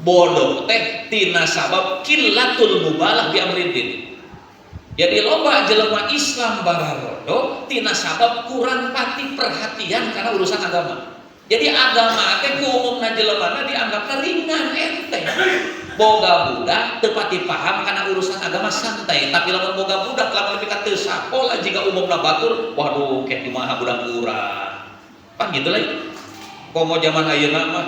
bodoh teh tina sabab qillatul mubalah bi amridin. Jadi loba jelema Islam bararodo tina sabab kurang pati perhatian karena urusan agama. Jadi agama teh ku umumna jelemana dianggapna ringan enteng. Boga budak teu pati paham karena urusan agama santai, tapi lamun boga budak lamun lebih ka teu sakola jika umumna batur, waduh kayak kumaha budak urang. Pan gitu lagi. Komo zaman ayeuna mah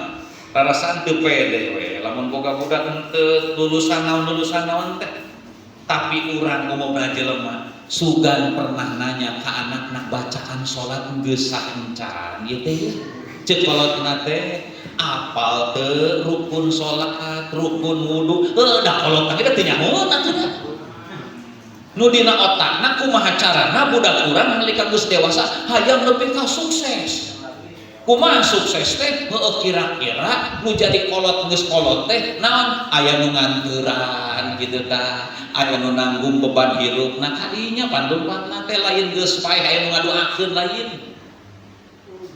rarasaan teu pede we, lamun boga budak teu lulusan naon teh. Tapi urang umumna jelema sugan pernah nanya ka anakna bacaan salat geus saencan ieu teh. Cek kolotna teh apal teu rukun salat, rukun wudu. Da kolot teh teh nyaho atuh. Nu dina otakna kumaha carana budak urang nalika geus dewasa hayang leuwih ka sukses. Kumaha sukses teh? Heueuh kira-kira nu jadi kolot geus kolot teh naon? Aya nu nganteuran kitu tah, aya nu nanggung beban hirup. Nah kadinya pandupatna teh lain geus paeh aya nu ngaduakeun lain.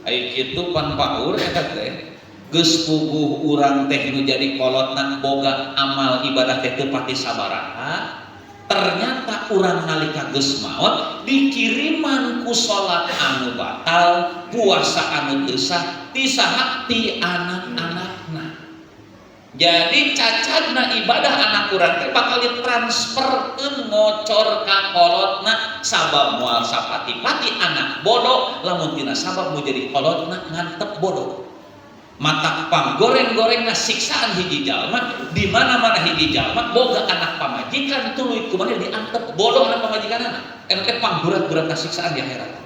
Ai kitu pan paur eta teh geus puguh urang teh nu jadi kolotna boga amal ibadah teh teu pati sabaraha. Ternyata urang nalika geus maot dikiriman ku salat anu batal, puasa anu teu sah, ti saha ti anak-anakna. Jadi cacadna ibadah anak urang teh bakal ditransferkeun ngocor ka kolotna sabab moal sapati-pati anak bodoh, lamun tina sabab mau jadi kolotna ngantep bodoh. Mata panggoreng-gorengna siksaan hiji jalma, di mana-mana hiji jalma boga anak pamajikan tuluy kumaha diantep bodoh anak pamajikanana. Eta teh panggurat-gurat siksaan di akhirat.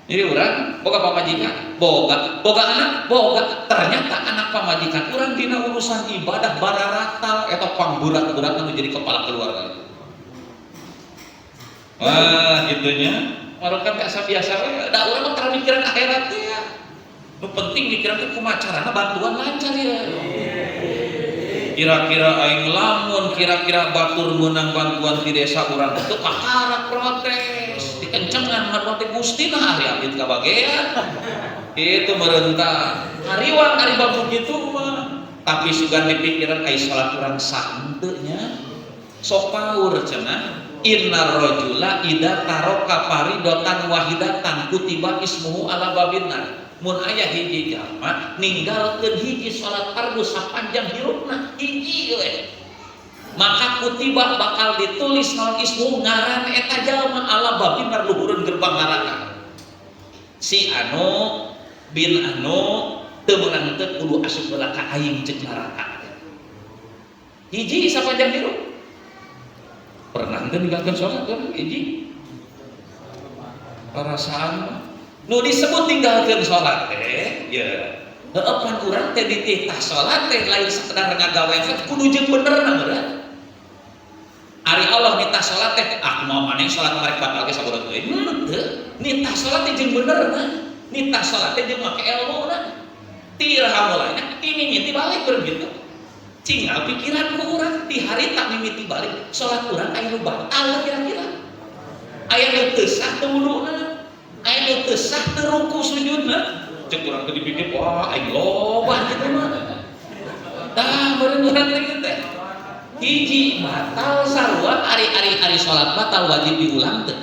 Jadi urang boga pamajikan, boga anak, boga. Ternyata anak pamajikan urang dina urusan ibadah bararatal eta panggurat-gurat anu jadi kepala keluarga. Wah, gitunya. Marokan biasa we, da urang tara mikiran akhirat teh. Nu penting dikira kumaha carana bantuan lancar ya. Kira-kira aing lamun kira-kira batur meunang bantuan di desa urang teh kaharak protes, dikencengan hareup teh Gusti nah ari abdi kabagean. Itu meureuntah. Hariwang ari babu kitu mah. Tapi sugan dipikiran ai salat urang sah henteu nya. Sok paur cenah. Innar rajula idza taraka faridatan wahidatan kutiba ismuhu ala babinnar. Mun aya hiji jalma ninggalkeun hiji salat fardu sapanjang hirupna hiji we, maka kutiba bakal ditulis naon ismu ngaran eta jalma ala babinnar luhureun gerbang neraka. Si anu bin anu teu meunang teu kudu asup heula ka aing cek neraka. Hiji sapanjang hirup. Pernah teu ninggalkeun salat kan hiji. Perasaan nu disebut tinggalkeun salat teh ya heueuh pan urang teh dititah salat teh lain sekedar ngagawean kudu jeung benerna meureun. Ari Allah nitah salat teh kumaha maneh salat marek batal ge sabodo teuing teu. Nitah salat teh jeung benerna, nitah salat teh jeung make elmuna. Tiraha mulanya mimiti balik beureun kitu. Cingal pikiran ku urang ti harita mimiti balik salat urang aya nu batal kira-kira. Aya nu teu sah teu wuduna. Ayo teu sah teu ruku sujudna. Cek urang teh dipikir wah aing loba kitu mah. Tah meureun urang teh teh. Hiji batal sarua ari salat batal wajib diulang teu.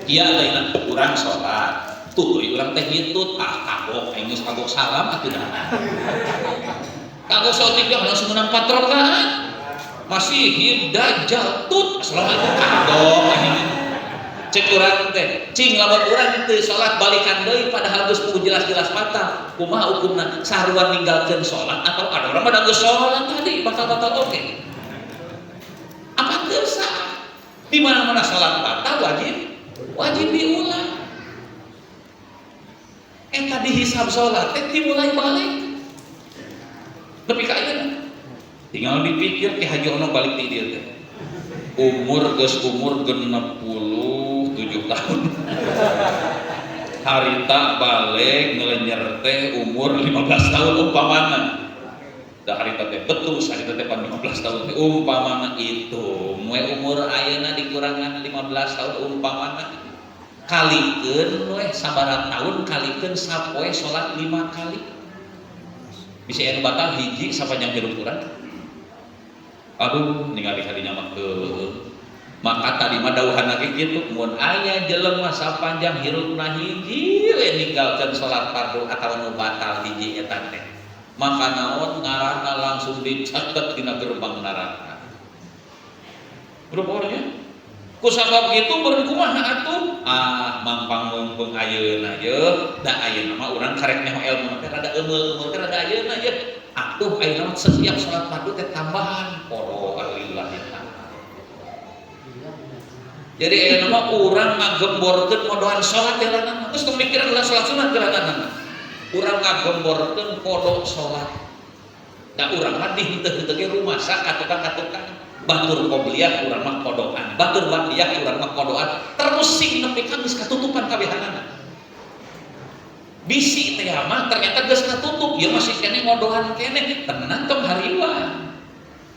Ieu lain urang salat. Tuluy urang teh hitut kagok aing geus kagok salam atuh dah. Kagok salat teh langsung menang 4 rakaat. Masih hidajal tut assalamualaikum kagok aing. Cek urang teh cing lamun urang teu salat balikan deui padahal geus kudu jelas-jelas batal kumaha hukumna sarua ninggalkeun salat atau ada orang pada geus salat tadi batal-batal oke. Apa teu sah di mana-mana salat batal wajib diulang. Eta dihisab salat teh dimulai balik nepi ka ayeuna tinggal dipikir Ki Haji Ono balik ti dieu teh umur 67 tahun harita balik ngelenyer teh umur 15 tahun umpamana da harita teh betul harita teh 15 tahun teh umpamana itu moe umur ayeuna dikurangan 15 tahun umpamana kalikeun we sabaraha tahun kalikeun sapoe salat 5 kali bisa anu batal hiji sapanjang hirup urang. Aduh ningali hadinya mah maka tadi mah dawuhan lagi gitu mun aya jelema sapanjang hirupna hiji we ninggalkeun salat fardu atawa nu batal hiji eta teh maka naon ngaranna langsung dicatet dina gerbang neraka. Rupanya ku sabab kitu beureun kumaha atuh mampang mumpung ayeuna ye da ayeuna mah urang karek nyaho ilmu teh rada eumeur teh rada ayeuna ye atuh ayeuna setiap salat fardu teh tambahan podo alillahi ta'ala. Jadi ayeuna mah urang ngagemborkeun modohan salat teh ranana geus teu mikiran lah salat sunat teh ranana urang ngagemborkeun podo salat da urang mah dihenteu-henteu ge rumasa katukang-katukang batur qobliyah urang mah kodoan batur ba'diyah urang mah kodoan terus sing nepi ka geus katutupan kabehanana bisi teh mah ternyata geus katutup ieu masih keneh ngodohan keneh tenang tong hariwah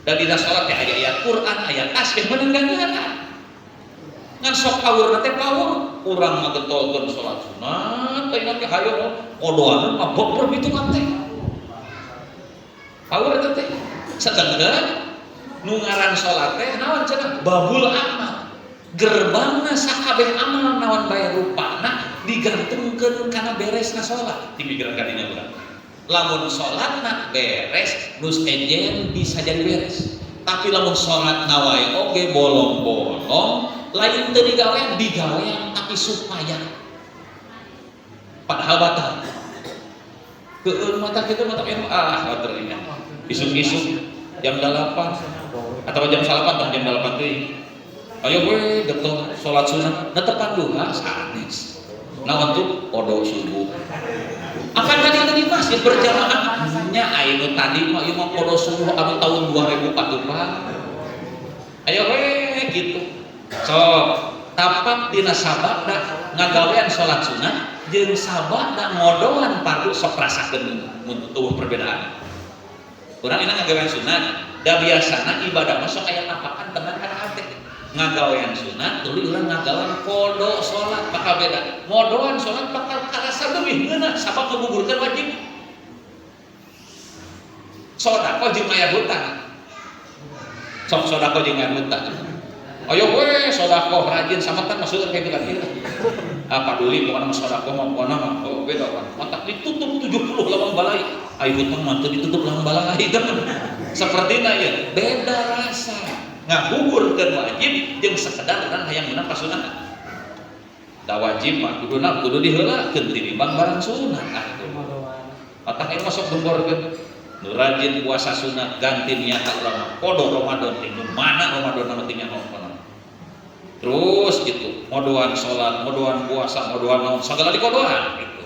da dina salat teh aya ayat Quran aya tasbih menenggangan ngan sok pawurna teh pawur urang ngagetolkeun salat sunat teh teh hayo kodoan mah beber bitukan teh pawur eta teh sedengkeun nu ngaran salat teh naon cenah babul amal gerbangna sakabeh amal naon bae rupana digantungkeun kana beresna salat dipikirkeun ka dinya urang lamun salatna beres nu sejen bisa jadi beres tapi lamun salatna wae oge bolong-bolong lain teu digawean tapi supaya padahal batal keun mata kitu mata bater ini isuk-isuk jam 8 atau jam 8 atau jam 8 teh ayo gue getol salat sunat netepan duha sanes naon tuh podo subuh akan tadi di masjid berjamaahnya ayeuna tadi mah ieu mah podo subuh anu tahun 2000 patupan ayo we gitu sok tapak dina sababna ngagawean salat sunat jeung sababna ngodohan fardu sok rasakeun mun perbedaan urang enak ngagawean sunat da biasana ibadah mah sok aya tapakan tenang kana hate ngagawean sunat tuluy urang ngagawean podo salat bakal beda ngodohan salat bakal karasa leuwih ngeunah sabab ngagugurkeun wajib sodaqah jeung aya hutang sok sodaqah jeung aya hutang ayo we sodaqah rajin sametan masukkeun ka kitu kan apa duli pokona mah sodaqah mah pokona mah beda kan mata ditutup 70 lawang balai ayo hutang mah teu ditutup lawang balai kan sapertina ieu beda rasa ngagugurkeun wajib jeung sakedar urang hayang meunang pasunat da wajib mah kudu diheulakeun tinimbang barang sunat otak ieu masuk gembordkeun nu rajin puasa sunat ganti niat urang podo Ramadan teh mana Ramadan mah teh nyaho terus gitu modohan salat modohan puasa modohan naon sagala dikodohan gitu.